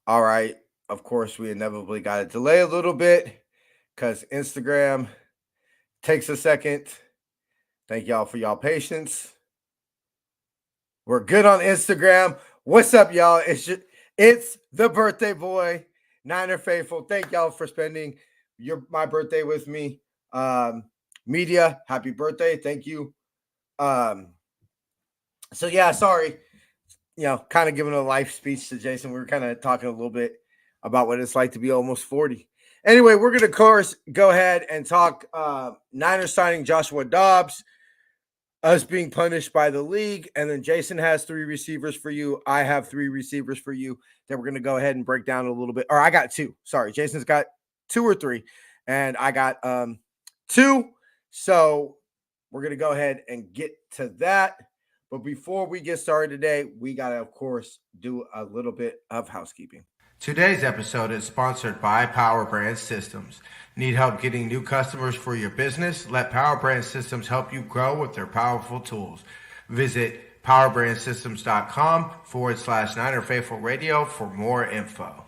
All right. Of course, we inevitably got to delay a little bit because Instagram takes a second. Thank y'all for y'all patience. We're good on Instagram. What's up, y'all? It's the birthday boy, Niner Faithful. Thank y'all for spending my birthday with me. Media, happy birthday. Thank you. So yeah, sorry. Kind of giving a life speech to Jason. We were kind of talking a little bit about what it's like to be almost 40. Anyway, we're going to, of course, go ahead and talk Niners signing Joshua Dobbs, us being punished by the league, and then Jason has 3 receivers for you. I have 3 receivers for you that we're going to go ahead and break down a little bit. Or I got 2. Sorry, Jason's got 2 or 3, and I got 2. So we're going to go ahead and get to that. But before we get started today, we got to, of course, do a little bit of housekeeping. Today's episode is sponsored by Power Brand Systems. Need help getting new customers for your business? Let Power Brand Systems help you grow with their powerful tools. Visit powerbrandsystems.com/Niner Faithful Radio for more info.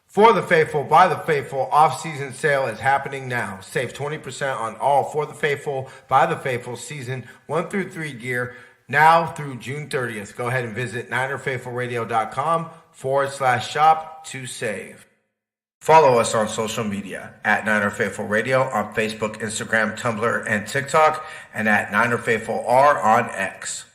For the Faithful, by the Faithful, off-season sale is happening now. Save 20% on all For the Faithful, by the Faithful season 1 through 3 gear now through June 30th. Go ahead and visit NinerFaithfulRadio.com/shop to save. Follow us on social media at Niner Faithful Radio on Facebook, Instagram, Tumblr, and TikTok, and at Niner Faithful R on X.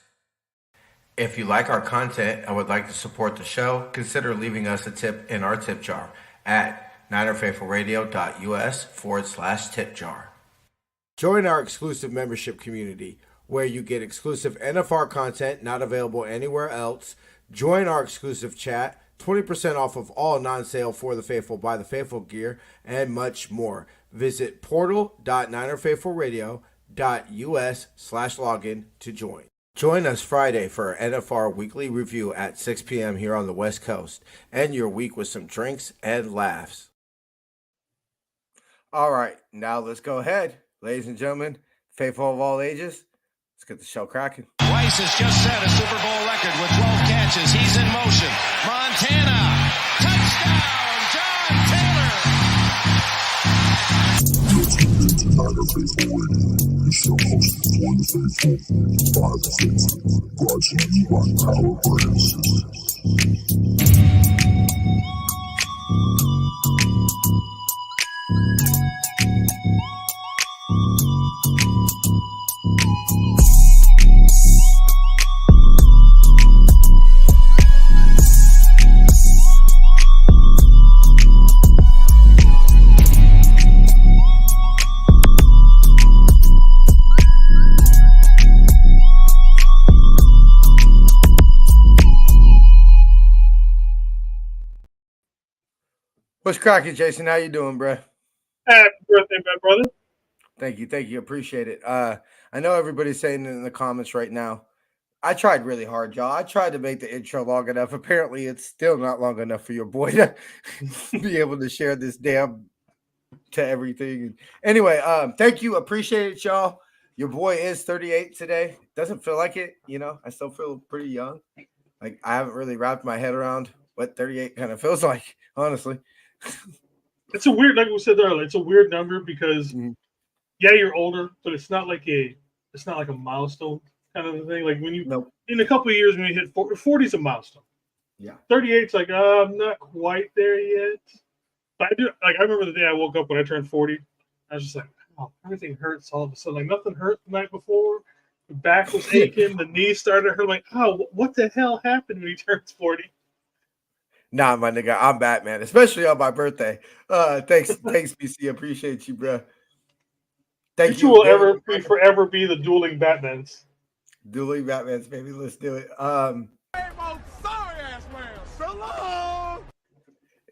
If you like our content and would like to support the show, consider leaving us a tip in our tip jar at NinerFaithfulRadio.us/tip jar. Join our exclusive membership community where you get exclusive NFR content not available anywhere else. Join our exclusive chat, 20% off of all non-sale For the Faithful, by the Faithful gear, and much more. Visit portal.ninerfaithfulradio.us/login to join. Join us Friday for our NFR weekly review at 6 p.m. here on the West Coast. End your week with some drinks and laughs. All right, now let's go ahead. Ladies and gentlemen, faithful of all ages, let's get the show cracking. Rice has just set a Super Bowl record with 12 catches. He's in motion. Montana, touchdown, John Taylor. Niner Faithful Radio, the show hosted for the faithful, by the faithful, brought to you by Power Brand Systems. What's cracking, Jason? How you doing, bro? Happy birthday, my brother. Thank you. Appreciate it. I know everybody's saying in the comments right now. I tried really hard, y'all. I tried to make the intro long enough. Apparently, it's still not long enough for your boy to be able to share this damn to everything. Anyway, thank you. Appreciate it, y'all. Your boy is 38 today. Doesn't feel like it, I still feel pretty young. Like I haven't really wrapped my head around what 38 kind of feels like, honestly. It's a weird, like we said earlier, it's a weird number because yeah, you're older, but it's not like a milestone kind of a thing. Like when you in a couple of years when you hit 40 is a milestone. Yeah. 38's like I'm not quite there yet. But I remember the day I woke up when I turned 40. I was just like, oh, everything hurts all of a sudden. Like nothing hurt the night before. The back was aching, the knees started hurting. Like, oh, what the hell happened when he turns 40? Nah, my nigga, I'm Batman, especially on my birthday. Thanks, BC. Appreciate you, bro. Thank you. Will forever be the dueling Batmans. Dueling Batmans, baby. Let's do it.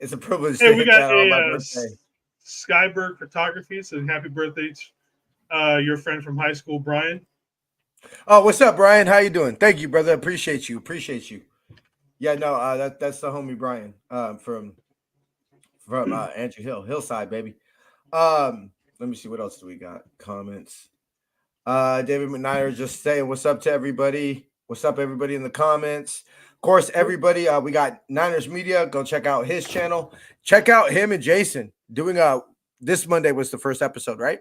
It's a privilege to hit that on my birthday. Skyberg Photography says happy birthday your friend from high school, Brian. Oh, what's up, Brian? How you doing? Thank you, brother. Appreciate you. Yeah, no, that's the homie Brian from Andrew Hill, Hillside, baby. Let me see, what else do we got? Comments. David McNair just saying what's up to everybody. What's up, everybody in the comments? Of course, everybody, we got Niners Media. Go check out his channel. Check out him and Jason doing this Monday was the first episode, right?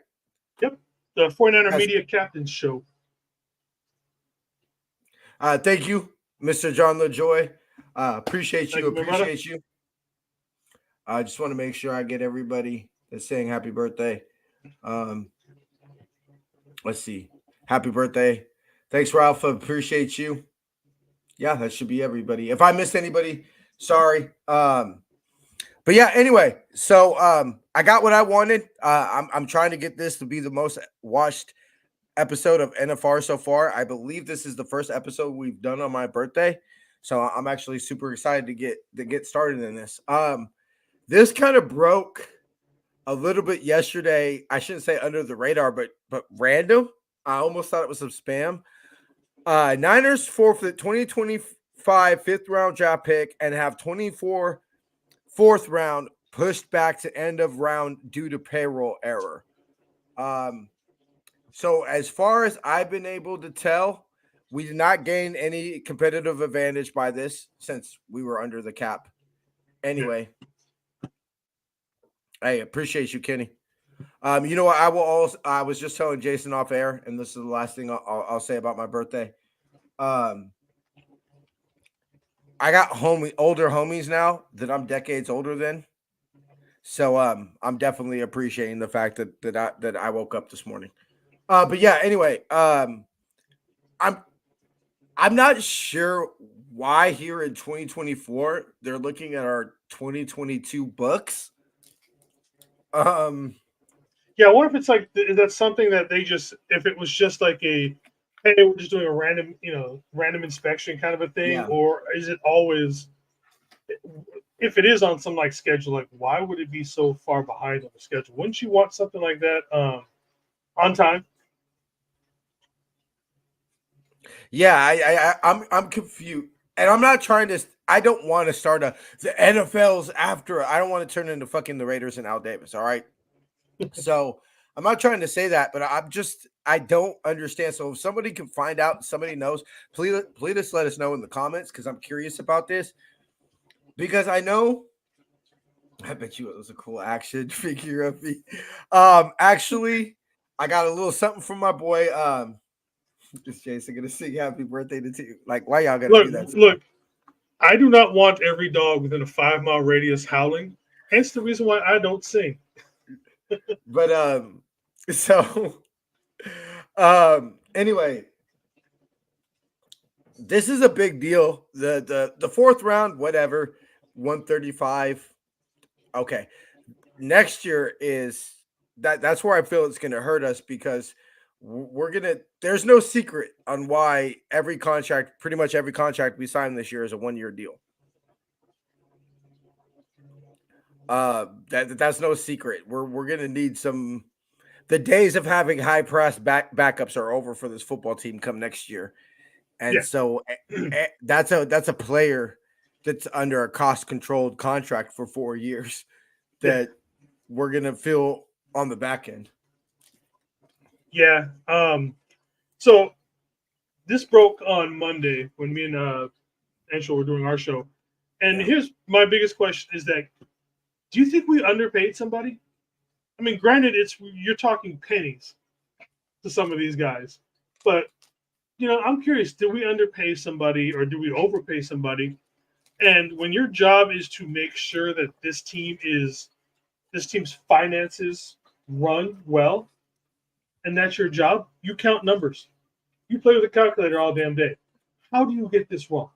Yep. The 49er Media Captain's Show. Thank you, Mr. John LaJoy. Appreciate you. Appreciate you. I just want to make sure I get everybody that's saying happy birthday. Let's see. Happy birthday. Thanks, Ralph. Appreciate you. Yeah, that should be everybody. If I missed anybody, sorry. But yeah, anyway, so I got what I wanted. I'm trying to get this to be the most watched episode of NFR so far. I believe this is the first episode we've done on my birthday. So I'm actually super excited to get started in this. This kind of broke a little bit yesterday. I shouldn't say under the radar, but random. I almost thought it was some spam. Niners forfeit 2025 fifth round draft pick and have 24 fourth round pushed back to end of round due to payroll error. So as far as I've been able to tell, we did not gain any competitive advantage by this since we were under the cap. Anyway, I appreciate you, Kenny. You know what? I was just telling Jason off air, and this is the last thing I'll say about my birthday. I got older homies now that I'm decades older than. So I'm definitely appreciating the fact that I woke up this morning. But yeah, anyway, I'm not sure why here in 2024 they're looking at our 2022 books. Yeah, I wonder if it's like that's something that they just, if it was just like hey, we're just doing a random inspection kind of a thing, or is it always, if it is on some like schedule, like why would it be so far behind on the schedule? Wouldn't you want something like that on time? Yeah, I'm confused, and I'm not trying to. I don't want to start the NFL's after. I don't want to turn into fucking the Raiders and Al Davis. All right. So I'm not trying to say that, but I don't understand. So if somebody can find out, somebody knows, please let us know in the comments because I'm curious about this. Because I bet you it was a cool action figure of me. Actually, I got a little something from my boy. Is Jason gonna sing happy birthday to you? Like, why y'all gonna do that? Look, I do not want every dog within a 5-mile radius howling. Hence the reason why I don't sing. But anyway, this is a big deal. The fourth round, whatever, 135. Okay. Next year is that's where I feel it's gonna hurt us because there's no secret on why pretty much every contract we sign this year is a 1-year deal. That's no secret. We're gonna need the days of having high press backups are over for this football team come next year. And so that's a player that's under a cost controlled contract for 4 years that we're gonna feel on the back end. Yeah. So this broke on Monday when me and Anshul were doing our show. And here's my biggest question is that, do you think we underpaid somebody? I mean, granted, you're talking pennies to some of these guys. But, I'm curious, did we underpay somebody or do we overpay somebody? And when your job is to make sure that this team's finances run well, and that's your job, you count numbers. You play with a calculator all damn day. How do you get this wrong?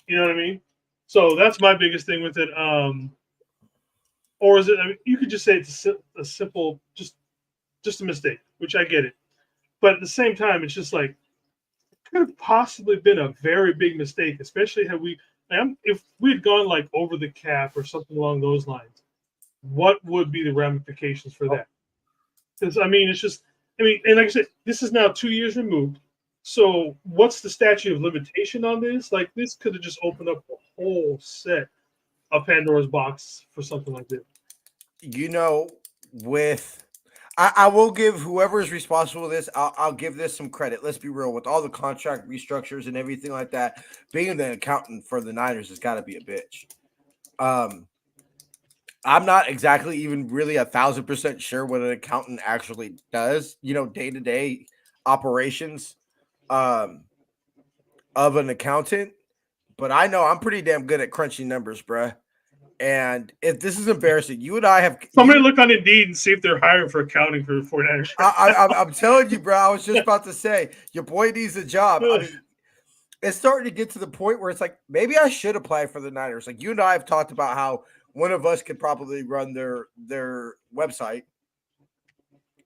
You know what I mean? So that's my biggest thing with it. Or is it? I mean, you could just say it's a simple, just a mistake, which I get it. But at the same time, it's just like it could have possibly been a very big mistake, especially if we had gone like over the cap or something along those lines. What would be the ramifications for that? Because and like I said, this is now 2 years removed. So what's the statute of limitation on this? Like this could have just opened up a whole set of Pandora's box for something like this. I will give whoever is responsible for this, I'll give this some credit. Let's be real. With all the contract restructures and everything like that, being the accountant for the Niners has got to be a bitch. I'm not exactly even really 1,000% sure what an accountant actually does, day-to-day operations of an accountant. But I know I'm pretty damn good at crunching numbers, bruh. And if this is embarrassing, you and I have somebody look on Indeed and see if they're hiring for accounting for the 49ers. I'm telling you, bro. I was just about to say your boy needs a job. I mean, it's starting to get to the point where it's like maybe I should apply for the Niners. Like you and I have talked about how one of us could probably run their website.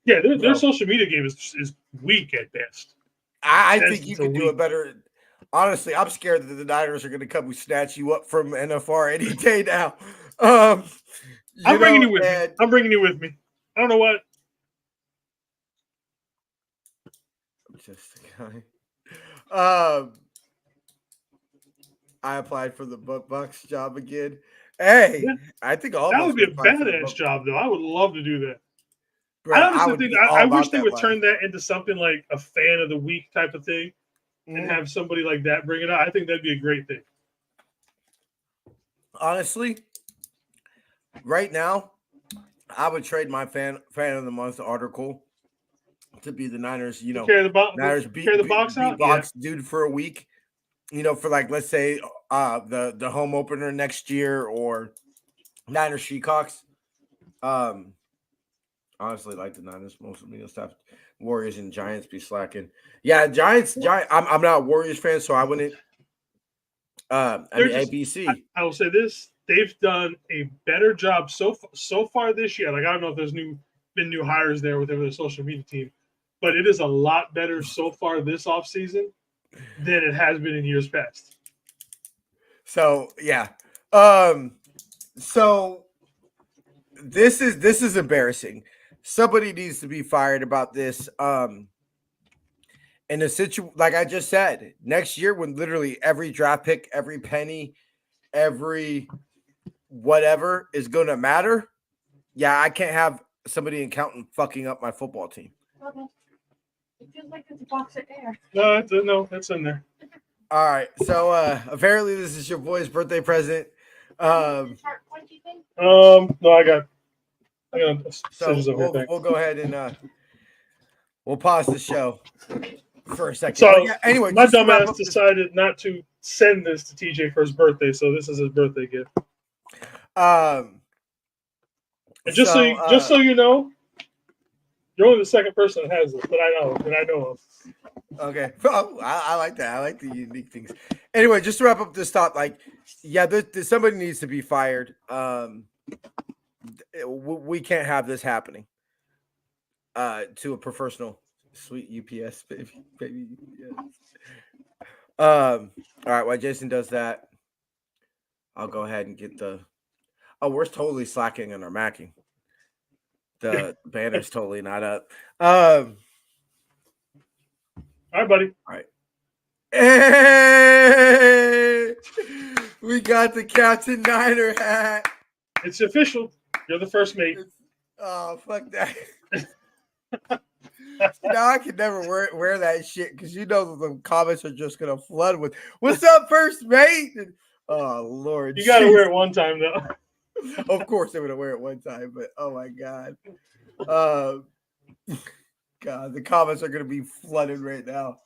Yeah, their social media game is weak at best. I think you could do it better. Honestly, I'm scared that the Niners are going to come and snatch you up from NFR any day now. I'm bringing you with me. I'm bringing you with me. I don't know what. I'm just a guy. I applied for the Bucks job again. Hey, yeah. I think all that would be a badass job, though. I would love to do that. Bro, I wish they would turn that into something like a fan of the week type of thing. And have somebody like that bring it out. I think that'd be a great thing. Honestly, right now, I would trade my fan of the month article to be the Niners. Carry the box out, box dude for a week. For like let's say the home opener next year or Niners Seahawks. Honestly, like the Niners, most of the stuff. Warriors and Giants be slacking. Yeah, Giants. I'm not a Warriors fan, so I wouldn't. ABC. I will say this: they've done a better job so far this year. Like I don't know if there's been new hires there with their social media team, but it is a lot better so far this offseason than it has been in years past. So yeah, so this is embarrassing. Somebody needs to be fired about this. In a situation, like I just said, next year when literally every draft pick, every penny, every whatever is going to matter. Yeah, I can't have somebody accountant fucking up my football team. Okay. It feels like it's a box of air. No, that's in there. All right. So apparently this is your boy's birthday present. No, I got so we'll go ahead and we'll pause the show for a second. So yeah, anyway, my dumbass decided not to send this to TJ for his birthday, so this is his birthday gift. And just so you know, you're only the second person that has this that I know of. Okay. Oh, I like that. I like the unique things. Anyway, just to wrap up this thought, like, yeah, somebody needs to be fired. We can't have this happening to a professional. Sweet UPS, baby. Yeah. All right, while Jason does that, I'll go ahead and get the. Oh, we're totally slacking on our macking. The banner's totally not up. All right, buddy. All right. Hey! We got the Captain Niner hat. It's official. You're the first mate. Oh, fuck that. Now I can never wear that shit because the comments are just gonna flood with "What's up, first mate?" Oh Lord, you gotta wear it one time though. Of course, I'm gonna wear it one time, but oh my god, God, the comments are gonna be flooded right now.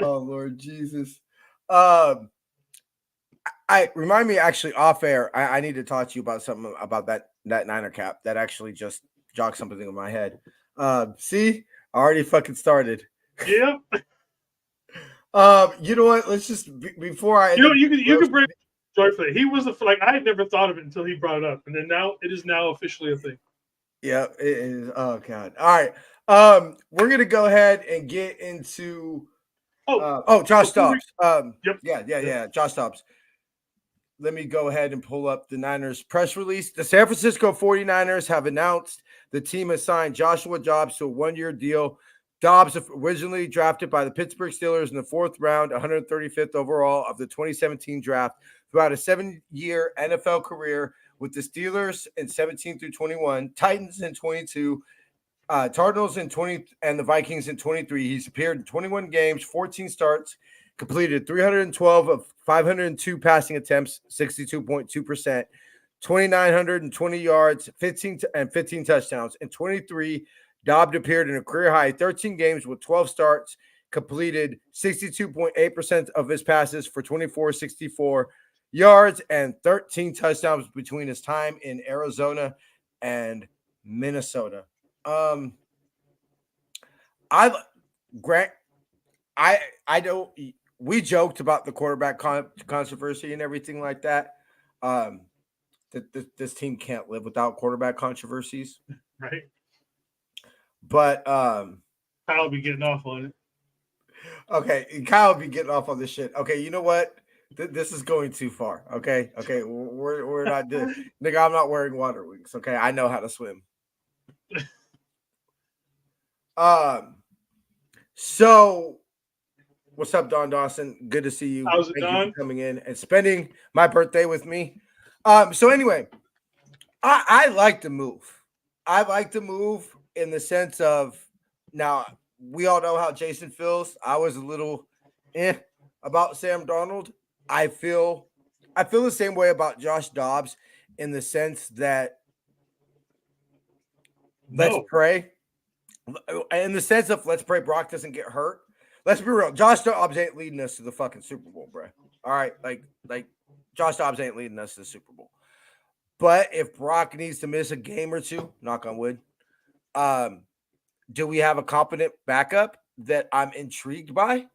Oh Lord Jesus. I remind me actually off air. I need to talk to you about something about that Niner cap that actually just jogged something in my head. See. I already fucking started. Yeah. You know what? Let's just before I. You can bring joyfully. He was I had never thought of it until he brought it up, and then now it is now officially a thing. Yeah, it is. Oh god. All right. We're gonna go ahead and get into. Josh Dobbs. Yep. Yeah. Josh Dobbs. Let me go ahead and pull up the Niners press release. The San Francisco 49ers have announced the team has signed Joshua Dobbs to a one-year deal. Dobbs, originally drafted by the Pittsburgh Steelers in the 4th round, 135th overall of the 2017 draft, throughout a 7-year NFL career with the Steelers in 17 through 21, Titans in 22, Cardinals in 20 and the Vikings in 23. He's appeared in 21 games, 14 starts, completed 312 of 502 passing attempts, 62.2%, 2,920 yards, 15 touchdowns. In 23, Dobbs appeared in a career high 13 games with 12 starts, completed 62.8% of his passes for 64 yards and 13 touchdowns between his time in Arizona and Minnesota. I don't. We joked about the quarterback controversy and everything like that. This team can't live without quarterback controversies, Right. but I'll be getting off on it. Okay, Kyle will be getting off on this shit. Okay, you know what? This is going too far. Okay, we're not doing. Nigga, I'm not wearing water wings. Okay, I know how to swim. So what's up, Don Dawson? Good to see you. How's it, Thank Don? you for coming in and spending my birthday with me. So anyway, I like to move. I like to move in the sense of now we all know how Jason feels. I was a little about Sam Darnold. I feel the same way about Josh Dobbs in the sense that let's pray. In the sense of let's pray Brock doesn't get hurt. Let's be real. Josh Dobbs ain't leading us to the fucking Super Bowl, bro. All right, like Josh Dobbs ain't leading us to the Super Bowl. But if Brock needs to miss a game or two, knock on wood, do we have a competent backup that I'm intrigued by?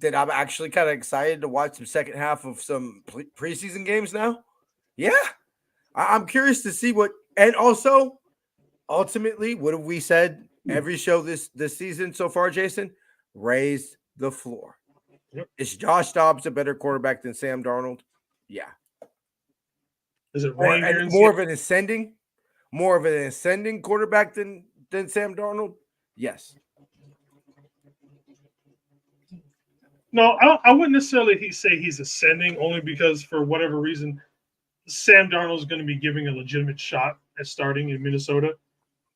That I'm actually kind of excited to watch some second half of some preseason games now? Yeah. I'm curious to see what, and also, ultimately, what have we said every show this season so far, Jason? Raise the floor. Yep. Is Josh Dobbs a better quarterback than Sam Darnold? Yeah. Is it more of an ascending quarterback than Sam Darnold? Yes. No, I wouldn't necessarily say he's ascending, only because for whatever reason, Sam Darnold is going to be giving a legitimate shot at starting in Minnesota,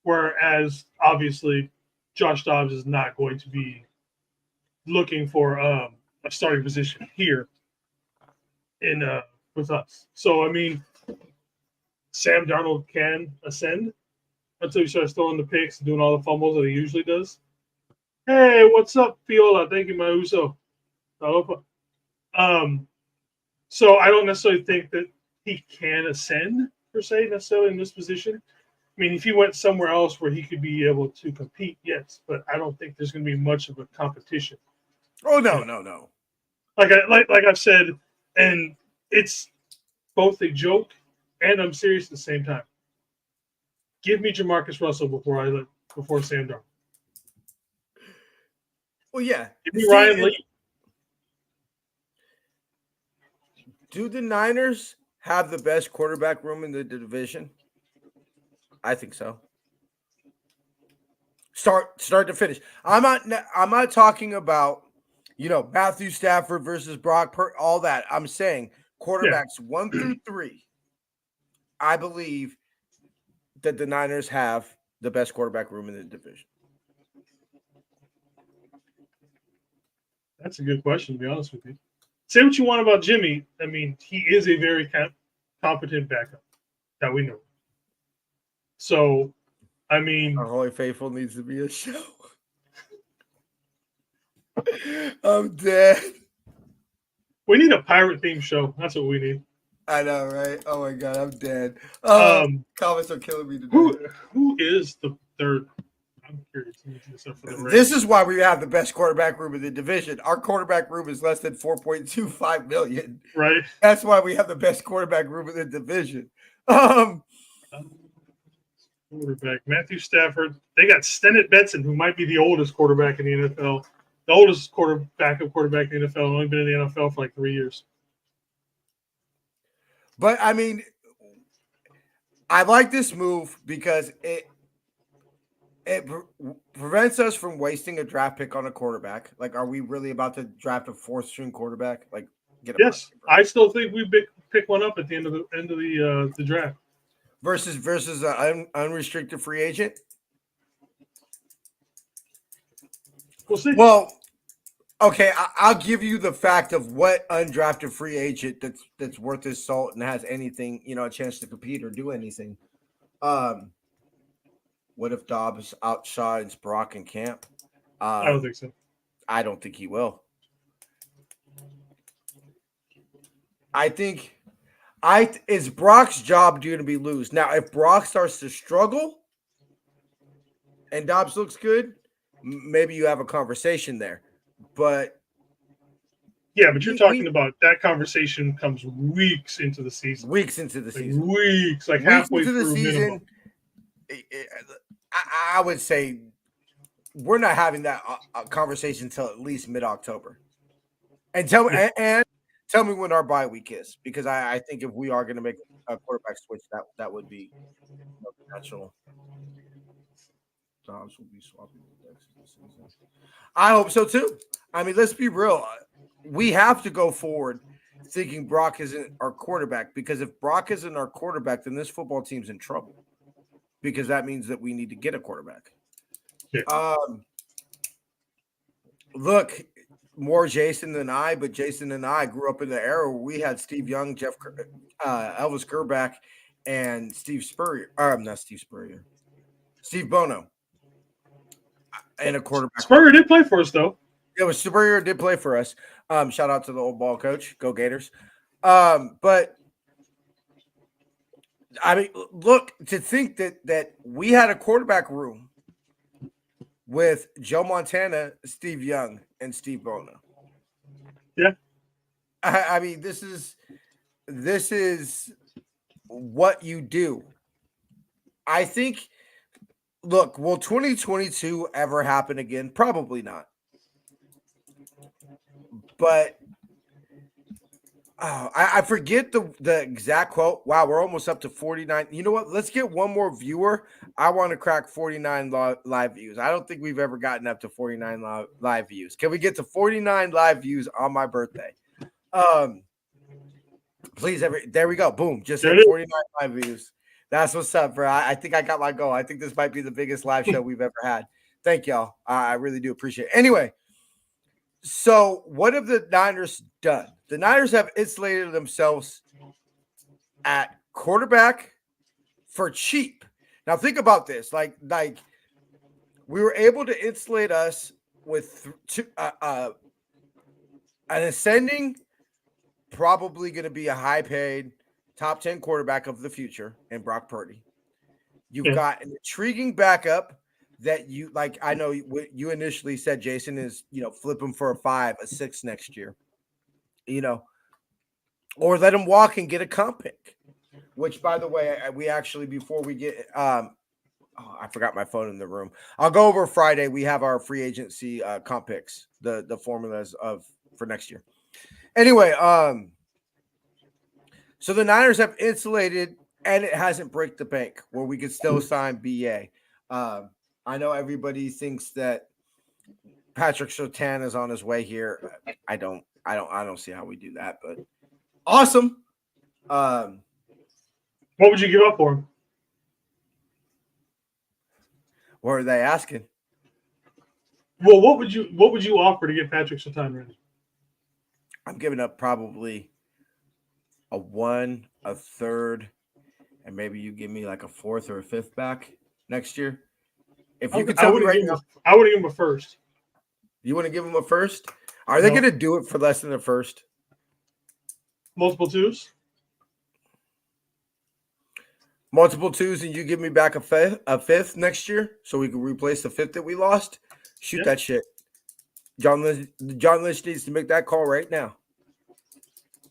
whereas obviously Josh Dobbs is not going to be looking for a starting position here in with us. So I mean, Sam Darnold can ascend until he starts throwing the picks and doing all the fumbles that he usually does. Hey, what's up, Fiola? Thank you, my Uso. So I don't necessarily think that he can ascend per se necessarily in this position. I mean, if he went somewhere else where he could be able to compete, yes, but I don't think there's going to be much of a competition. Oh no. Like I've said, and it's both a joke and I'm serious at the same time. Give me Jamarcus Russell before Sam Darnold. Well, yeah. Give me Ryan Lee. Do the Niners have the best quarterback room in the division? I think so. Start to finish. I'm not talking about, Matthew Stafford versus Brock all that. I'm saying quarterbacks 1 through 3. I believe that the Niners have the best quarterback room in the division. That's a good question, to be honest with you. Say what you want about Jimmy. I mean, he is a very competent backup that we know. So, I mean, Our Holy Faithful needs to be a show. I'm dead. We need a pirate themed show. That's what we need. I know, right? Oh my god, I'm dead. Comments are killing me today. Who is the third? I'm curious. This is why we have the best quarterback room in the division. Our quarterback room is less than $4.25 million. Right. That's why we have the best quarterback room in the division. Quarterback Matthew Stafford. They got Stennett Benson, who might be the oldest quarterback in the NFL. The oldest quarterback in the NFL. Only been in the NFL for like 3 years. But I mean, I like this move because it prevents us from wasting a draft pick on a quarterback. Like, are we really about to draft a 4th-string quarterback? Like, yes, I still think we pick one up at the end of the draft versus an unrestricted free agent. We'll see. Well, okay, I'll give you the fact of what undrafted free agent that's worth his salt and has anything, a chance to compete or do anything. What if Dobbs outshines Brock in camp? I don't think so. I don't think he will. I think it's Brock's job going to be lose. Now, if Brock starts to struggle and Dobbs looks good, maybe you have a conversation there. But yeah, but you're talking about that conversation comes weeks into the season. Weeks into the season. Weeks halfway into the through season. minimum. I would say we're not having that conversation until at least mid-October. And tell me when our bye week is, because I think if we are going to make a quarterback switch, that would be natural. Dobbs will be swapping next season. I hope so too. I mean, let's be real. We have to go forward thinking Brock isn't our quarterback, because if Brock isn't our quarterback, then this football team's in trouble, because that means that we need to get a quarterback. Yeah. Look, more Jason than I, but Jason and I grew up in the era where we had Steve Young, Elvis Gerback, and Steve Bono. And a quarterback. Spurrier did play for us, though. Yeah, was Spurrier did play for us. Shout out to the old ball coach. Go Gators. But I mean, look, to think that we had a quarterback room with Joe Montana, Steve Young, and Steve Bono. Yeah. I mean, this is what you do. I think. Look, will 2022 ever happen again? Probably not. But I forget the exact quote. Wow, we're almost up to 49. You know what? Let's get one more viewer. I want to crack 49 live views. I don't think we've ever gotten up to 49 live views. Can we get to 49 live views on my birthday? Please, there we go. Boom. Just hit 49 live views. That's what's up, bro. I think I got my goal. I think this might be the biggest live show we've ever had. Thank y'all. I really do appreciate it. Anyway, so what have the Niners done? The Niners have insulated themselves at quarterback for cheap. Now think about this. Like we were able to insulate us with an ascending, probably going to be a high-paid top 10 quarterback of the future in Brock Purdy. You've got an intriguing backup that you like. I know you initially said, Jason, is, flip him for a 5, a 6 next year, or let him walk and get a comp pick, which, by the way, we actually, before we get, I forgot my phone in the room. I'll go over Friday. We have our free agency comp picks, the formulas for next year. Anyway, so the Niners have insulated, and it hasn't break the bank where we could still sign BA. I know everybody thinks that Patrick Surtain is on his way here. I don't see how we do that, but awesome. What would you give up for him? What are they asking? Well, what would you offer to get Patrick Surtain ready? I'm giving up probably a 1, a 3rd, and maybe you give me like a 4th or a 5th back next year. If you could tell me right now, I would give him a 1st. You want to give him a 1st? Are they going to do it for less than a 1st? Multiple 2s? Multiple 2s, and you give me back a 5th next year, so we can replace the 5th that we lost. Shoot that shit. John Lynch needs to make that call right now.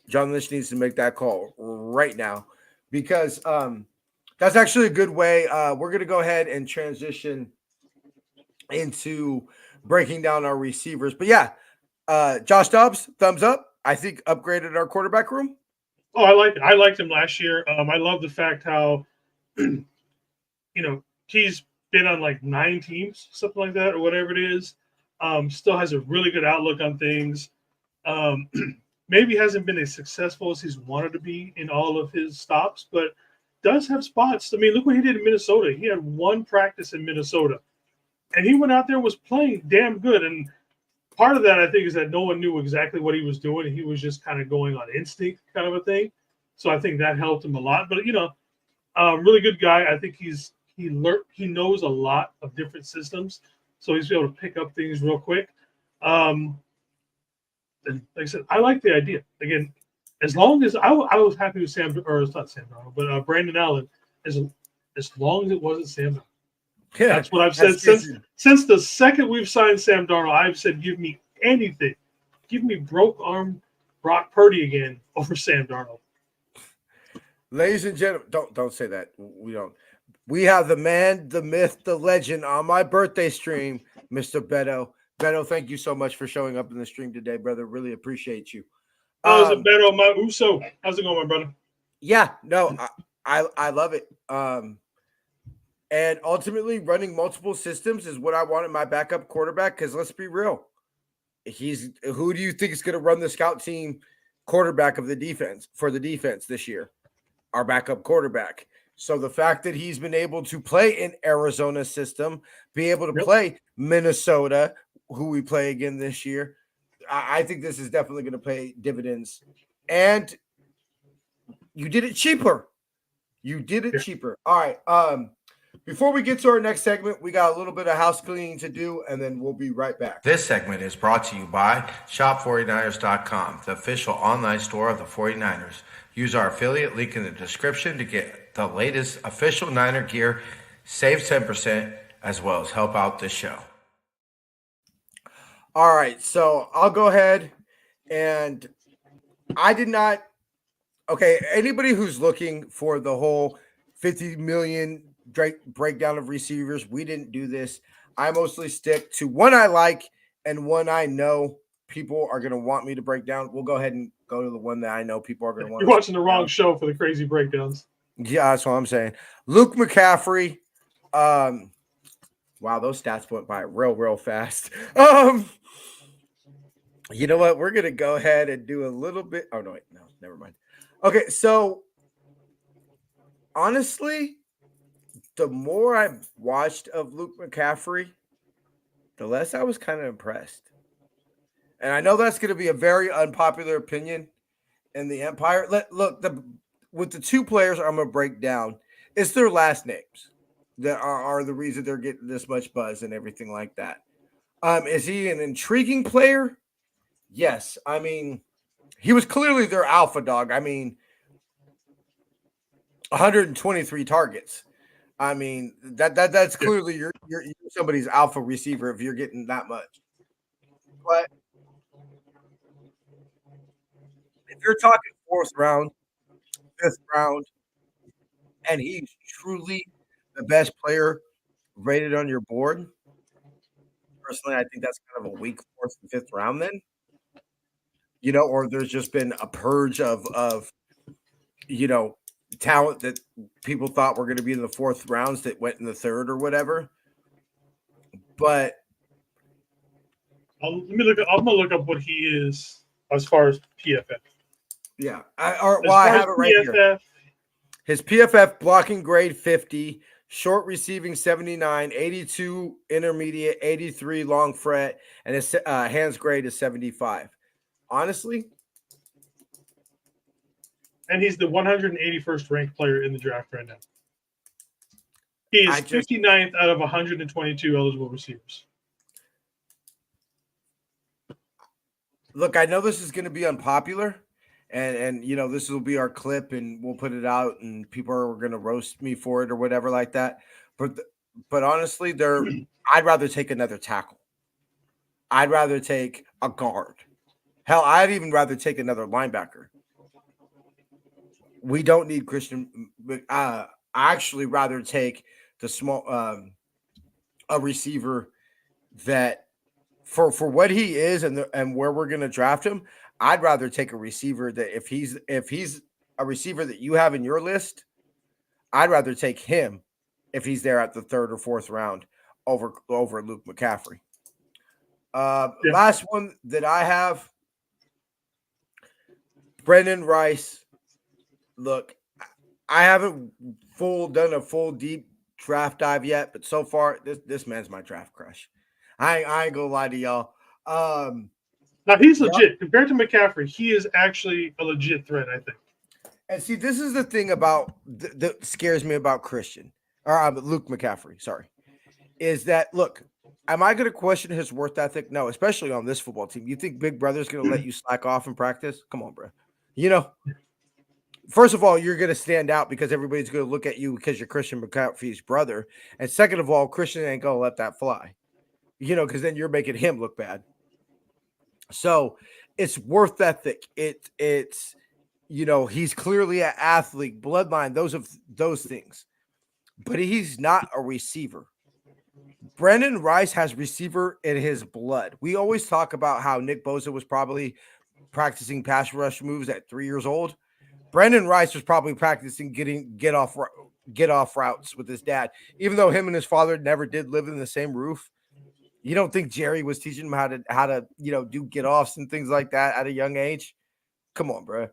John Lynch needs to make that call right now, because that's actually a good way. We're going to go ahead and transition into breaking down our receivers. But yeah, Josh Dobbs, thumbs up. I think upgraded our quarterback room. Oh, I liked him last year. I love the fact how, he's been on like 9 teams, something like that, or whatever it is. Still has a really good outlook on things. Maybe hasn't been as successful as he's wanted to be in all of his stops, but does have spots. I mean, look what he did in Minnesota. He had 1 practice in Minnesota And he went out there and was playing damn good. And part of that, I think, is that no one knew exactly what he was doing. He was just kind of going on instinct kind of a thing. So I think that helped him a lot. But, really good guy. I think he knows a lot of different systems. So he's able to pick up things real quick. And like I said, I like the idea. Again, as long as I was happy with it's not Sam Darnold, but Brandon Allen, as long as it wasn't Sam Darnold. That's what I've said since the second we've signed Sam Darnold. I've said, give me anything. Give me broke arm Brock Purdy again over Sam Darnold. Ladies and gentlemen, don't say that. We don't. We have the man, the myth, the legend on my birthday stream, Mr. Beto. Beto, thank you so much for showing up in the stream today, brother. Really appreciate you. How's it, Beto? My Uso. How's it going, my brother? Yeah, no, I love it. And ultimately, running multiple systems is what I want in my backup quarterback. Because let's be real, who do you think is going to run the scout team quarterback of the defense this year? Our backup quarterback. So the fact that he's been able to play in Arizona's system, be able to play Minnesota, who we play again this year, I think this is definitely going to pay dividends. And you did it cheaper. All right. Before we get to our next segment, we got a little bit of house cleaning to do, and then we'll be right back. This segment is brought to you by shop49ers.com, the official online store of the 49ers. Use our affiliate link in the description to get the latest official Niner gear, save 10%, as well as help out this show. All right, so I'll go ahead and I did not. Okay, anybody who's looking for the whole 50 million breakdown of receivers, we didn't do this. I mostly stick to one I like and one I know people are going to want me to break down. We'll go ahead and go to the one that I know people are going to want. You're watching the wrong show for the crazy breakdowns. Yeah, that's what I'm saying. Luke McCaffrey. Wow, those stats went by real fast. You know what? We're going to go ahead and do a little bit. Oh, no, wait. No, never mind. Okay, so honestly, the more I watched of Luke McCaffrey, the less I was kind of impressed. And I know that's going to be a very unpopular opinion in the Empire. With the two players I'm going to break down, it's their last names that are the reason they're getting this much buzz and everything like that. Is he an intriguing player? Yes. I mean, he was clearly their alpha dog. I mean, 123 targets. I mean, that's clearly you're somebody's alpha receiver if you're getting that much. But if you're talking fourth round, fifth round, and he's truly the best player rated on your board, personally, I think that's kind of a weak fourth and fifth round then. Or there's just been a purge of talent that people thought were going to be in the fourth rounds that went in the third or whatever. But I'm gonna look up what he is as far as PFF. Yeah, I have it right here. His PFF blocking grade 50, short receiving 79, 82 intermediate, 83 long fret, and his hands grade is 75. Honestly. And he's the 181st ranked player in the draft right now. He is 59th out of 122 eligible receivers. Look, I know this is going to be unpopular, and this will be our clip, and we'll put it out, and people are going to roast me for it or whatever like that. But honestly, I'd rather take another tackle. I'd rather take a guard. Hell, I'd even rather take another linebacker. We don't need Christian. I actually rather take the small a receiver that for what he is and where we're going to draft him. I'd rather take a receiver that if he's a receiver that you have in your list, I'd rather take him if he's there at the third or fourth round over Luke McCaffrey. Last one that I have, Brendan Rice. Look, I haven't done a full deep draft dive yet, but so far this man's my draft crush. I ain't gonna lie to y'all. Now he's Yup. legit compared to McCaffrey. He is actually a legit threat, I think. And see, this is the thing about that scares me about Christian or Luke McCaffrey. Sorry, is that look? Am I going to question his worth ethic? No, especially on this football team. You think Big Brother's going to let you slack off in practice? Come on, bro. You know, first of all, you're going to stand out because everybody's going to look at you because you're Christian McCaffrey's brother. And second of all, Christian ain't going to let that fly. You know, because then you're making him look bad. So it's worth ethic. It's you know, he's clearly an athlete, bloodline, those things. But he's not a receiver. Brandon Rice has receiver in his blood. We always talk about how Nick Bosa was probably practicing pass rush moves at 3 years old. Brandon Rice was probably practicing get off routes with his dad, even though him and his father never did live in the same roof. You don't think Jerry was teaching him how to do get offs and things like that at a young age? Come on, bro.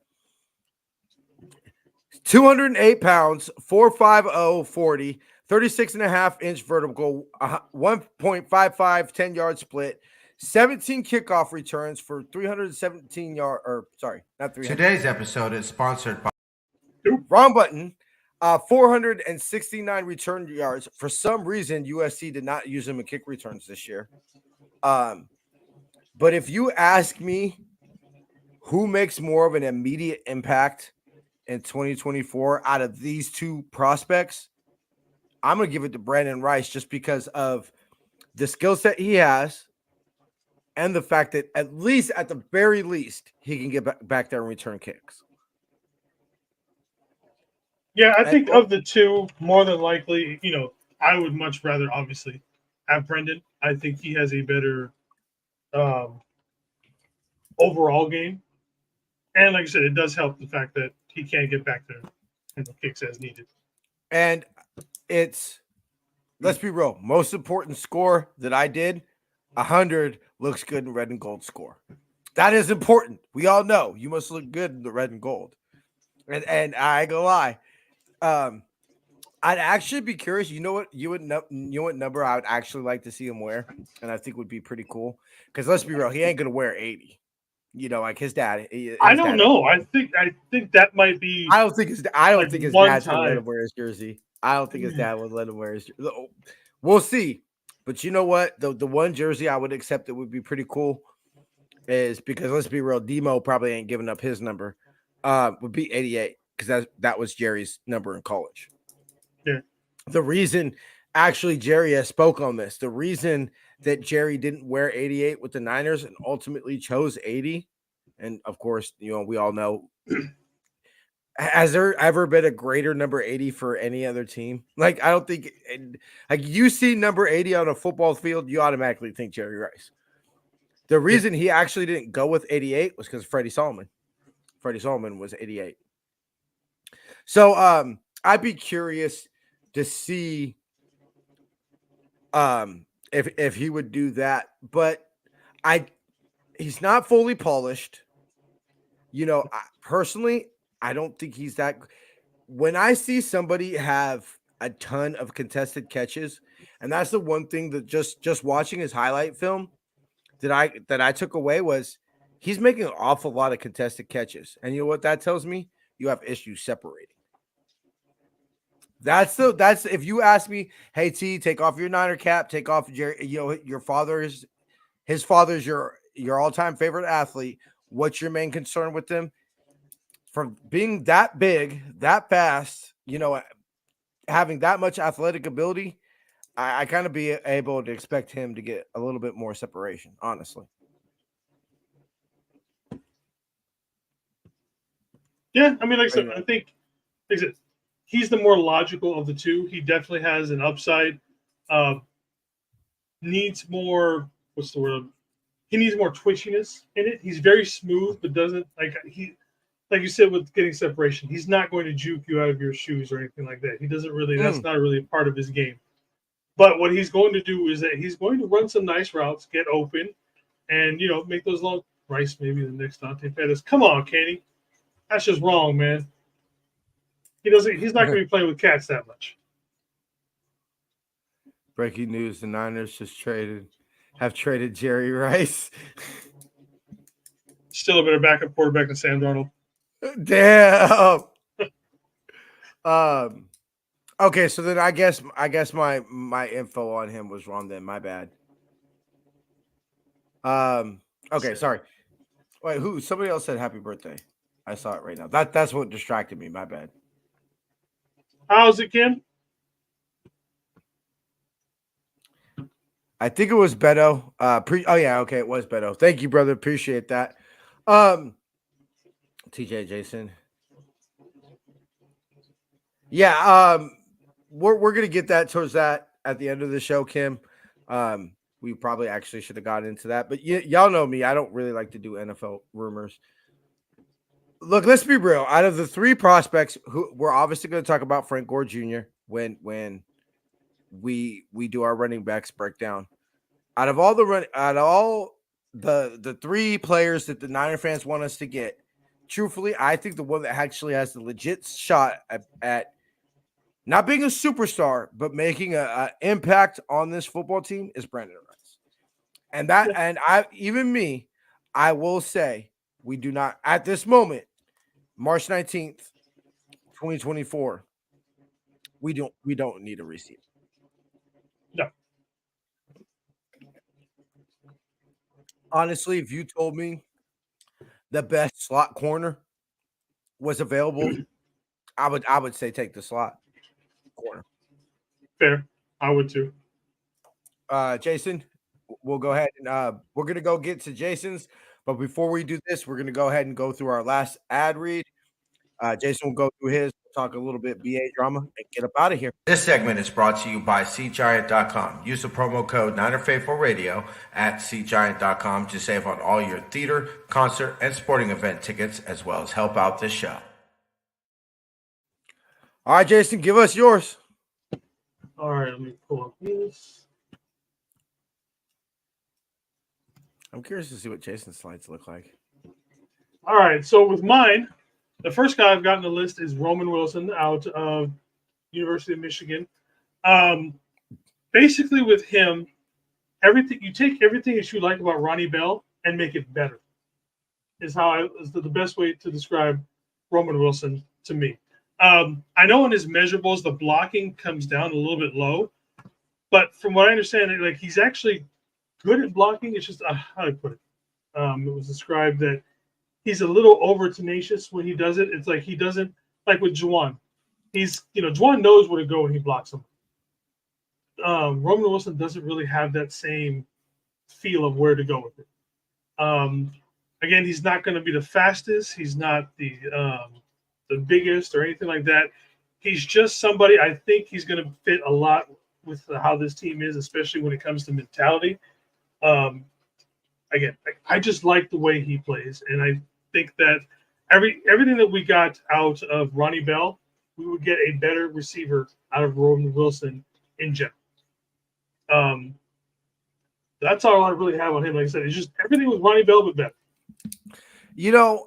208 pounds, 4.50 40. 36.5-inch vertical, 1.55 10-yard split, 17 kickoff returns for 317 yard, or sorry, not 300. Today's episode is sponsored by Wrong button. 469 return yards. For some reason, USC did not use him in kick returns this year. But if you ask me who makes more of an immediate impact in 2024 out of these two prospects, I'm going to give it to Brandon Rice just because of the skill set he has and the fact that at the very least, he can get back there and return kicks. Yeah, I think of the two, more than likely, I would much rather obviously have Brendan. I think he has a better overall game. And like I said, it does help the fact that he can get back there and the kicks as needed. And let's be real, most important score that I did, 100 looks good in red and gold score. That is important. We all know you must look good in the red and gold. And I ain't gonna lie. I'd actually be curious. You know what number I would actually like to see him wear, and I think would be pretty cool. Because let's be real, he ain't gonna wear 80. Like his dad. I don't know. I think that might be. I don't think his dad's gonna let him wear his jersey. I don't think his dad would let him wear his jersey. We'll see. But you know what? The one jersey I would accept that would be pretty cool is because let's be real, Demo probably ain't giving up his number. Would be 88 because that was Jerry's number in college. Yeah. The reason actually Jerry has spoke on this. The reason that Jerry didn't wear 88 with the Niners and ultimately chose 80, and of course, we all know. Has there ever been a greater number 80 for any other team? Like, I don't think, you see number 80 on a football field, you automatically think Jerry Rice. The reason he actually didn't go with 88 was because Freddie Solomon. Freddie Solomon was 88. So, I'd be curious to see if he would do that, but he's not fully polished. Personally, I don't think he's that. When I see somebody have a ton of contested catches, and that's the one thing that just watching his highlight film that I took away was he's making an awful lot of contested catches. And you know what that tells me? You have issues separating. That's if you ask me, hey T, take off your Niner cap, take off your father's your all-time favorite athlete. What's your main concern with them? From being that big, that fast, having that much athletic ability, I kind of be able to expect him to get a little bit more separation, honestly. Yeah, I mean, like I said, I think he's the more logical of the two. He definitely has an upside. Needs more, what's the word? He needs more twitchiness in it. He's very smooth, but doesn't like you said with getting separation. He's not going to juke you out of your shoes or anything like that. He doesn't really. That's not really a part of his game. But what he's going to do is that he's going to run some nice routes, get open, and make those long. Rice maybe the next Dante Pettis. Come on, Kenny. That's just wrong, man. He's not going to be playing with cats that much. Breaking news: the Niners have traded Jerry Rice. Still a better backup quarterback than Sam Darnold. Damn. Okay, so then I guess my info on him was wrong then. My bad. Okay, sorry. Wait, who? Somebody else said happy birthday. I saw it right now. That's what distracted me. My bad. How's it, Kim? I think it was Beto. Oh yeah, okay, it was Beto. Thank you, brother. Appreciate that. TJ Jason. Yeah, we're gonna get that towards that at the end of the show, Kim. We probably actually should have gotten into that, but y'all know me. I don't really like to do NFL rumors. Look, let's be real. Out of the three prospects, who we're obviously going to talk about Frank Gore Jr. when we do our running backs breakdown. Out of all the three players that the Niner fans want us to get, truthfully, I think the one that actually has the legit shot at not being a superstar, but making an impact on this football team is Brandon Rice. And I will say we do not at this moment, March 19th, 2024, we don't need a receiver. No. Honestly, if you told me the best slot corner was available, I would say take the slot corner. Fair. I would too. Jason, we'll go ahead and we're gonna go get to Jason's, but before we do this, we're gonna go ahead and go through our last ad read. Jason will go through his, talk a little bit BA drama, and get up out of here. This segment is brought to you by SeatGiant.com. Use the promo code NinerFaithfulRadio at SeatGiant.com to save on all your theater, concert, and sporting event tickets, as well as help out this show. All right, Jason, give us yours. All right, let me pull up this. I'm curious to see what Jason's slides look like. All right, so with mine, the first guy I've got on the list is Roman Wilson out of University of Michigan. Basically, with him, you take everything that you like about Ronnie Bell and make it better. Is the best way to describe Roman Wilson to me. I know in his measurables the blocking comes down a little bit low, but from what I understand, like he's actually good at blocking. It's just how do I put it? It was described that he's a little over tenacious when he does it. It's like he doesn't like with Juwan. Juwan knows where to go when he blocks him. Roman Wilson doesn't really have that same feel of where to go with it. Again, he's not going to be the fastest. He's not the biggest or anything like that. He's just somebody I think he's going to fit a lot with how this team is, especially when it comes to mentality. Again, I just like the way he plays, and I think that everything that we got out of Ronnie Bell, we would get a better receiver out of Roman Wilson in general. That's all I really have on him. Like I said, it's just everything with Ronnie Bell but better.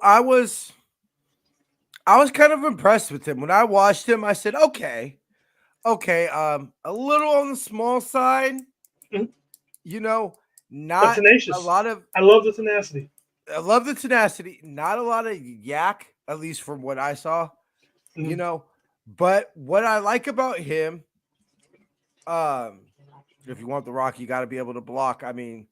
I was kind of impressed with him when I watched him. I said, okay, a little on the small side, not tenacious. a lot of. I love the tenacity. Not a lot of yak, at least from what I saw. But what I like about him, if you want the rock, you got to be able to block. I mean,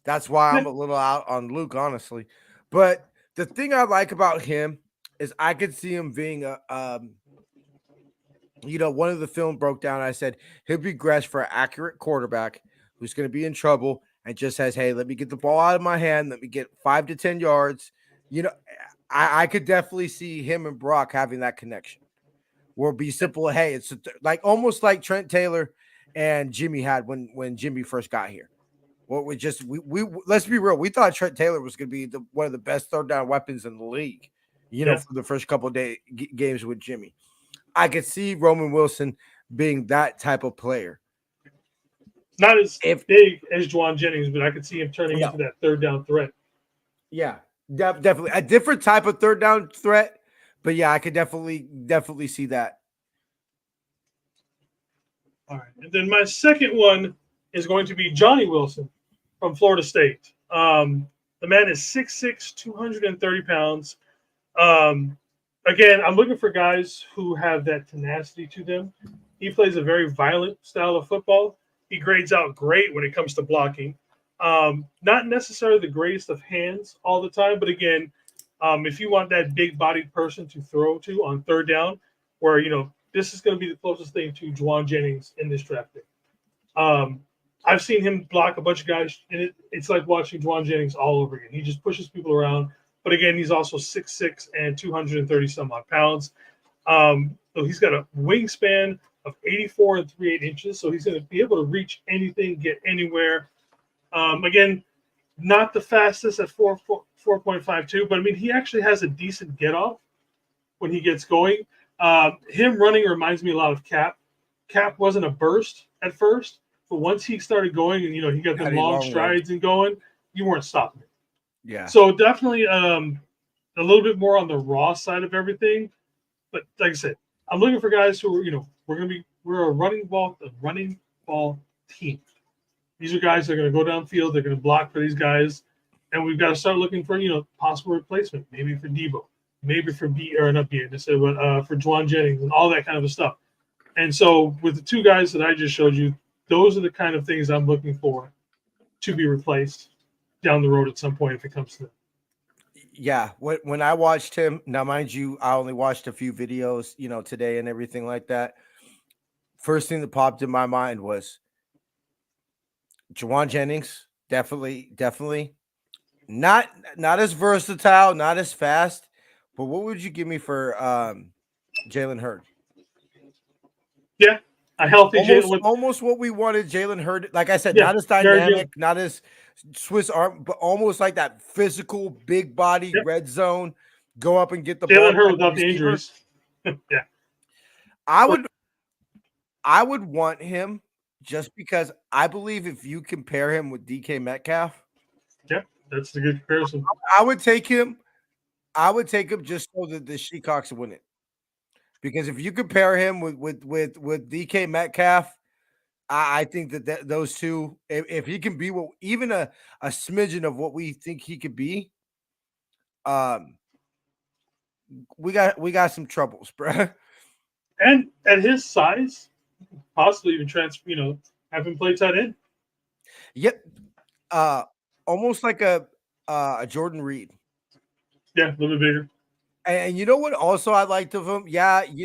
that's why I'm a little out on Luke, honestly. But the thing I like about him is I could see him being one of the film broke down. I said he'll be dressed for an accurate quarterback who's going to be in trouble and just says, hey, let me get the ball out of my hand. Let me get 5 to 10 yards. I could definitely see him and Brock having that connection. Where it'll be simple. Hey, it's like almost like Trent Taylor and Jimmy had when Jimmy first got here. Well, we let's be real. We thought Trent Taylor was going to be one of the best third down weapons in the league, for the first couple of games with Jimmy. I could see Roman Wilson being that type of player. Not as big as Juwan Jennings, but I could see him turning into that third down threat. Yeah, definitely a different type of third down threat. But yeah, I could definitely see that. All right. And then my second one is going to be Johnny Wilson from Florida State. The man is 6'6", 230 pounds. Again, I'm looking for guys who have that tenacity to them. He plays a very violent style of football. He grades out great when it comes to blocking. Not necessarily the greatest of hands all the time, but again, if you want that big-bodied person to throw to on third down, where, this is going to be the closest thing to Juwan Jennings in this draft pick. I've seen him block a bunch of guys, and it's like watching Juwan Jennings all over again. He just pushes people around. But again, he's also 6'6" and 230 some odd pounds. So he's got a wingspan of 84 and 3/8 inches. So he's going to be able to reach anything, get anywhere. Again, not the fastest at 4.52, but I mean, he actually has a decent get off when he gets going. Him running reminds me a lot of Cap. Cap wasn't a burst at first, but once he started going and, he got the long strides and going, you weren't stopping him. Yeah. So definitely a little bit more on the raw side of everything. But like I said, I'm looking for guys who are, we're a running ball team. These are guys that are going to go downfield. They're going to block for these guys. And we've got to start looking for, possible replacement, maybe for Debo, maybe for for Juwan Jennings and all that kind of stuff. And so with the two guys that I just showed you, those are the kind of things I'm looking for to be replaced down the road at some point if it comes to that. Yeah, when I watched him, now mind you, I only watched a few videos, today and everything like that. First thing that popped in my mind was Juwan Jennings, definitely not as versatile, not as fast. But what would you give me for Jalen Hurd? Yeah, a healthy Jalen. Almost what we wanted Jalen Hurd. Like I said, not as dynamic, not as Swiss arm, but almost like that physical, big body, red zone, go up and get the ball. Jalen Hurd without the injuries. Yeah. I would want him just because I believe if you compare him with DK Metcalf. Yeah, that's a good comparison. I would take him just so that the Seahawks win it. Because if you compare him with DK Metcalf, I think that those two, if he can be even a smidgen of what we think he could be, we got some troubles, bro. And at his size, possibly even have him play tight end. Yep, almost like a Jordan Reed. Yeah, a little bit bigger. And you know what? Also, I liked of him. Yeah, he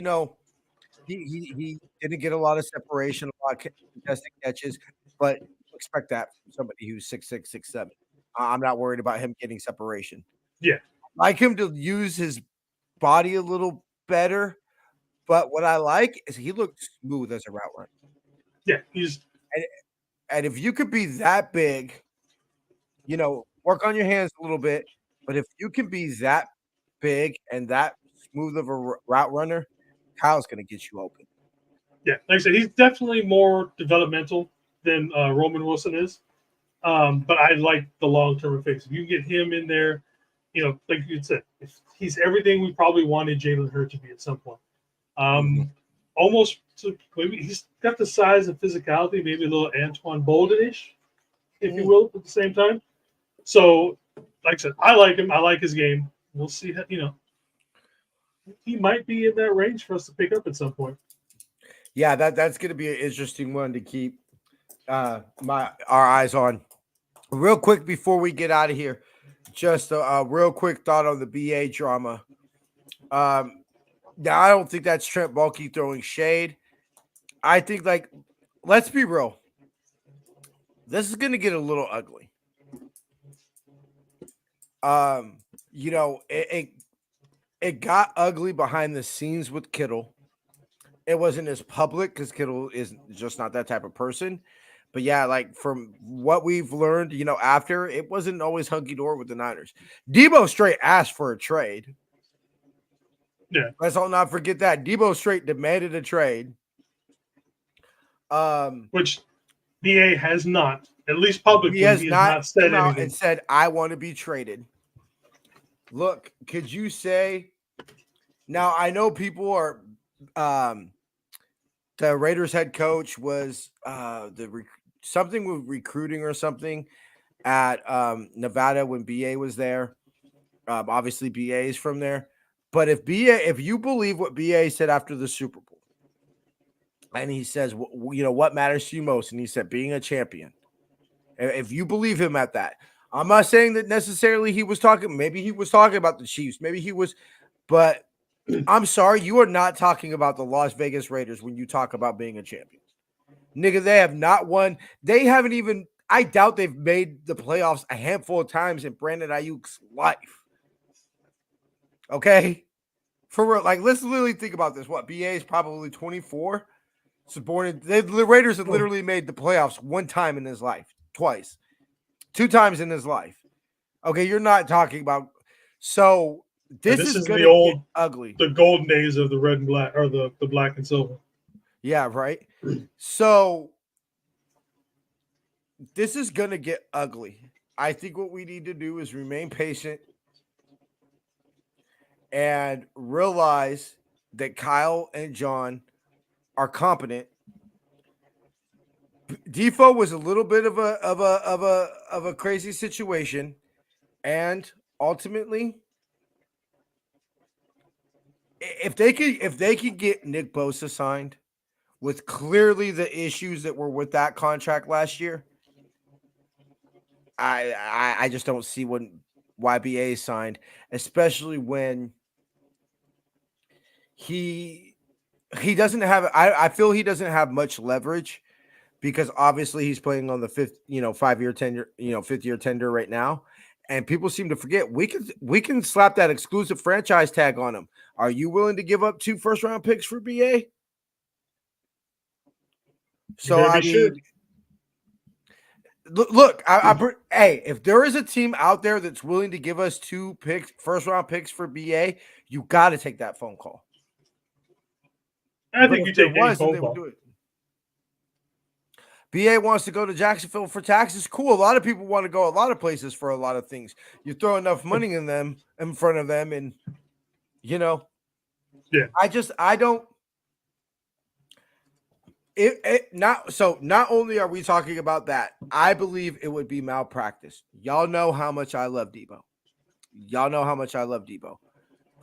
didn't get a lot of separation, a lot of contested catches, but expect that from somebody who's 6'6", 6'7". I'm not worried about him getting separation. Yeah, I like him to use his body a little better, but what I like is he looks smooth as a route runner. Yeah, and if you could be that big, work on your hands a little bit, but if you can be that big and that smooth of a route runner, Kyle's going to get you open. Yeah, like I said, he's definitely more developmental than Roman Wilson is. But I like the long-term effects. If you get him in there, like you said, if he's everything we probably wanted Jalen Hurd to be at some point. Almost maybe he's got the size and physicality, maybe a little Antoine Bolden-ish, if you will, at the same time. So, like I said, I like him. I like his game. We'll see how, he might be in that range for us to pick up at some point. Yeah, that's going to be an interesting one to keep our eyes on. Real quick before we get out of here, just a real quick thought on the BA drama. Now, I don't think that's Trent Baalke throwing shade. I think, let's be real. This is going to get a little ugly. It got ugly behind the scenes with Kittle. It wasn't as public because Kittle is just not that type of person. But yeah, from what we've learned, after, it wasn't always hunky-dory with the Niners. Debo straight asked for a trade. Yeah. Let's all not forget that. Debo straight demanded a trade. Which BA has not, at least publicly, he has not said anything. And said, I want to be traded. Look, could you say, now I know people are the Raiders head coach was something with recruiting or something at Nevada when BA was there. Obviously, BA is from there. But if you believe what BA said after the Super Bowl, and he says, what matters to you most? And he said, being a champion. If you believe him at that, I'm not saying that necessarily he was talking. Maybe he was talking about the Chiefs. Maybe he was, but I'm sorry, you are not talking about the Las Vegas Raiders when you talk about being a champion. Nigga, they have not won. They haven't even, I doubt they've made the playoffs a handful of times in Brandon Ayuk's life. Okay? For real, like, let's literally think about this. What, BA is probably 24? The Raiders have literally made the playoffs one time in his life. Twice. 2 times in his life. Okay, you're not talking about. So this is going to get ugly. The golden days of the red and black, or the black and silver. Yeah, right. So this is going to get ugly. I think what we need to do is remain patient and realize that Kyle and John are competent. Defo was a little bit of a crazy situation, and ultimately, if they could get Nick Bosa signed with clearly the issues that were with that contract last year, I just don't see why BA signed, especially when he doesn't have. I feel he doesn't have much leverage. Because obviously he's playing on the 5-year tender, 5th-year tender right now, and people seem to forget we can slap that exclusive franchise tag on him. Are you willing to give up 2 first-round picks for BA? So I mean, look, hey, if there is a team out there that's willing to give us 2 first-round picks for BA, you got to take that phone call. I think you take any phone call. Do it. BA wants to go to Jacksonville for taxes. Cool. A lot of people want to go a lot of places for a lot of things. You throw enough money in front of them, and yeah. I don't. Not only are we talking about that, I believe it would be malpractice. Y'all know how much I love Debo.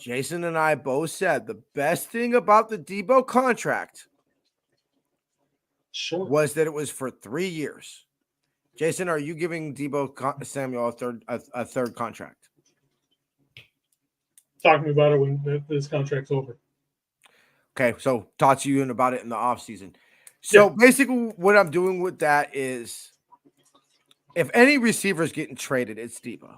Jason and I both said the best thing about the Debo contract was that it was for 3 years. Jason, are you giving Debo Samuel a third contract? Talk to me about it when this contract's over. Okay, so talk to you about it in the offseason. So basically what I'm doing with that is if any receiver is getting traded, it's Debo.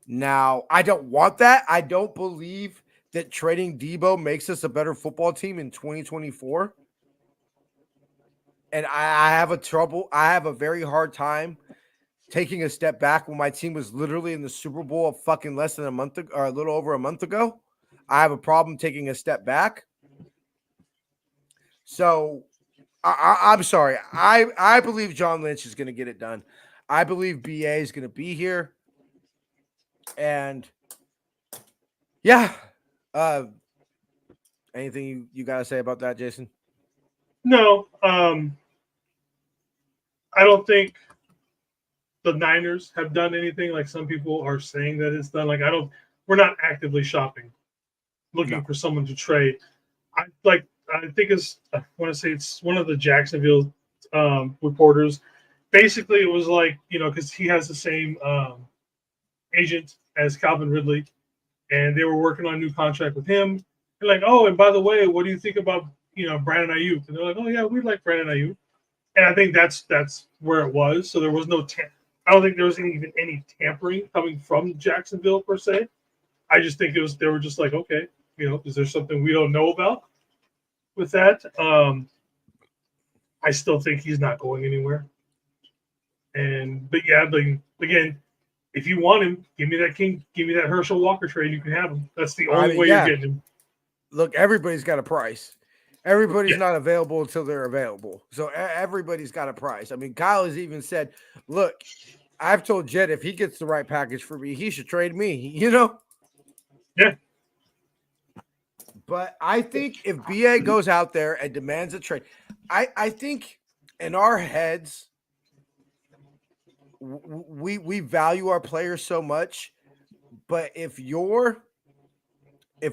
Now, I don't want that. I don't believe that trading Debo makes us a better football team in 2024. And I have a very hard time taking a step back when my team was literally in the Super Bowl fucking less than a month ago, or a little over a month ago. I have a problem taking a step back. So I'm sorry. I believe John Lynch is going to get it done. I believe BA is going to be here. And yeah. Anything you got to say about that, Jason? No, I don't think the Niners have done anything like some people are saying that it's done. Like we're not actively shopping, looking for someone to trade. I think I want to say it's one of the Jacksonville reporters. Basically, it was like, because he has the same agent as Calvin Ridley, and they were working on a new contract with him. They're like, oh, and by the way, what do you think about Brandon Ayuk? And they're like, oh yeah, we like Brandon Ayuk. And I think that's where it was. So there was no I don't think there was even any tampering coming from Jacksonville per se. I just think they were just like, okay, is there something we don't know about with that? I still think he's not going anywhere. But again, if you want him, give me that Herschel Walker trade. You can have him. That's the only way you're getting him. Look, everybody's got a price. Everybody's not available until they're available. So everybody's got a price. I mean, Kyle has even said, look, I've told Jed if he gets the right package for me, he should trade me, Yeah. But I think if BA goes out there and demands a trade, I think in our heads, we value our players so much. But if you're a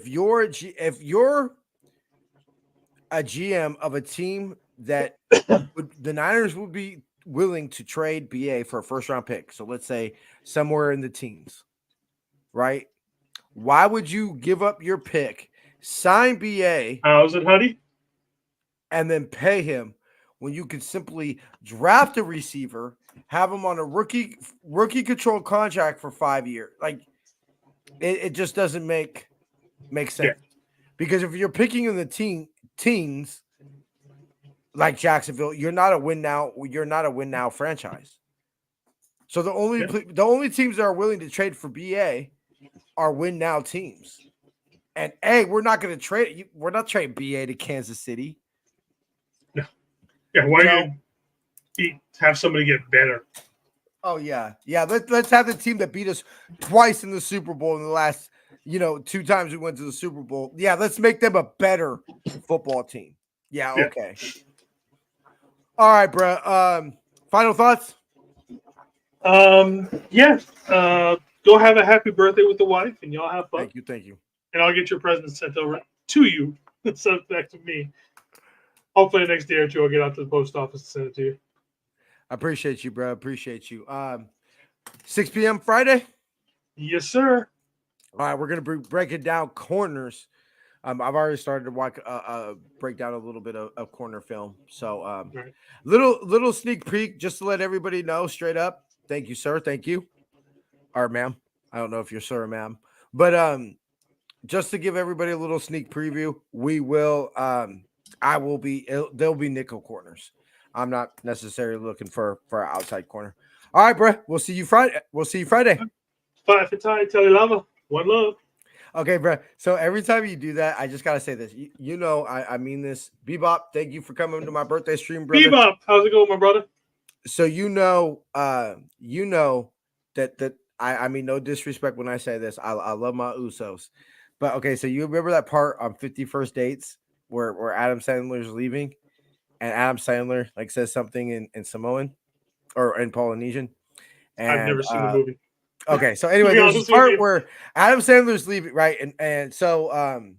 GM of a team that the Niners would be willing to trade BA for a first round pick, so let's say somewhere in the teens, right? Why would you give up your pick, sign BA, How's it, Huddy? and then pay him when you could simply draft a receiver, have him on a rookie control contract for 5 years? Like it just doesn't make sense. Yeah. Because if you're picking in the teens like Jacksonville, you're not a win now franchise. So the only teams that are willing to trade for BA are win now teams. And we're not going to trade. We're not trading BA to Kansas City. No. Yeah. Why do you have somebody get better? Oh yeah. Let's have the team that beat us twice in the Super Bowl in the last, 2 times we went to the Super Bowl. Yeah. Let's make them a better football team. Yeah. Okay. All right, bro. Final thoughts? Yeah. Go have a happy birthday with the wife, and y'all have fun. Thank you. And I'll get your presents sent over to you, sent back to me. Hopefully, the next day or two, I'll get out to the post office and send it to you. I appreciate you, bro. Appreciate you. 6 p.m. Friday? Yes, sir. All right, we're going to be breaking down corners. I've already started to watch break down a little bit of corner film. So right. little sneak peek just to let everybody know straight up. Thank you, sir. Thank you. Or ma'am. I don't know if you're sir or ma'am. But just to give everybody a little sneak preview, there'll be nickel corners. I'm not necessarily looking for an outside corner. All right, bro. We'll see you Friday. Bye for time. Tell you lava. One love. Okay, bro. So every time you do that, I just gotta say this. I mean this. Bebop, thank you for coming to my birthday stream, brother. Bebop, how's it going, my brother? So that I mean no disrespect when I say this. I love my Usos. But okay, so you remember that part on 51st Dates where Adam Sandler's leaving and Adam Sandler says something in Samoan or in Polynesian? And, I've never seen the movie. Okay, so anyway, there's this part where Adam Sandler's leaving, right? And so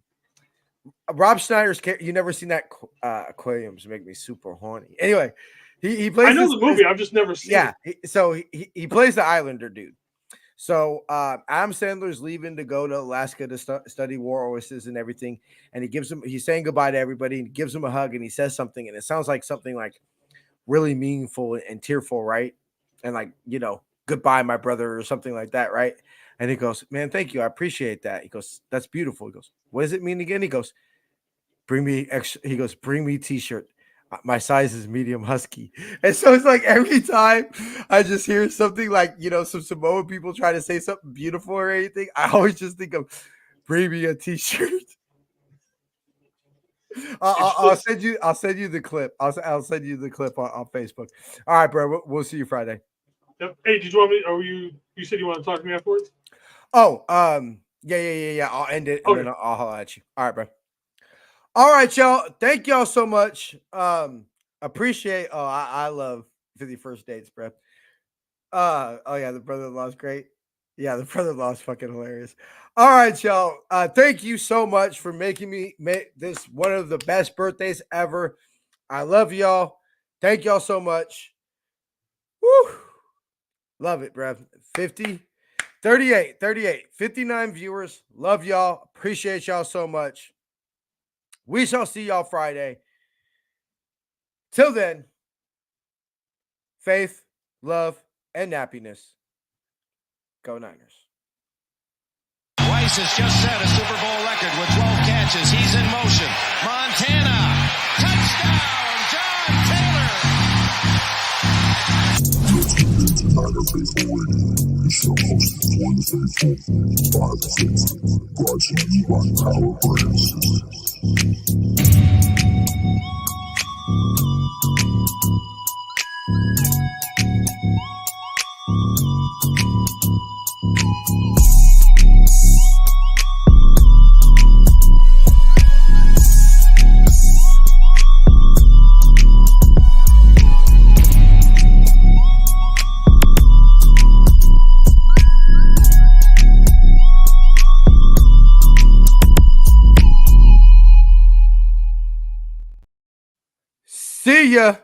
Rob Schneider's character, you never seen that aquariums make me super horny. Anyway, he plays. I know the movie, I've just never seen it. So he plays the Islander dude. So Adam Sandler's leaving to go to Alaska to study war oysters and everything, and he's saying goodbye to everybody and gives him a hug and he says something and it sounds like something like really meaningful and tearful, right? And goodbye, my brother, or something like that, right? And he goes, man, thank you. I appreciate that. He goes, that's beautiful. He goes, what does it mean again? He goes, bring me t-shirt. My size is medium husky. And so it's like every time I just hear something like, some Samoan people try to say something beautiful or anything, I always just think of bring me a t-shirt. I'll send you the clip. I'll send you the clip on Facebook. All right, bro. We'll see you Friday. Yep. Hey, did you want me? You said you want to talk to me afterwards? Oh, yeah. I'll end it and then I'll holler at you. All right, bro. All right, y'all. Thank y'all so much. Appreciate. I love 51st Dates, bro. Oh yeah, the brother-in-law is great. Yeah, the brother-in-law is fucking hilarious. All right, y'all. Thank you so much for making me make this one of the best birthdays ever. I love y'all. Thank y'all so much. Woo. Love it, bro. 38, 59 viewers. Love y'all. Appreciate y'all so much. We shall see y'all Friday. Till then, faith, love, and happiness. Go Niners. Rice has just set a Super Bowl record with 12 catches. He's in motion. Montana. Touchdown, John Taylor. Niner Faithful Radio, the show hosted for the faithful, 5 to 6, brought to you by Power Brands. See ya.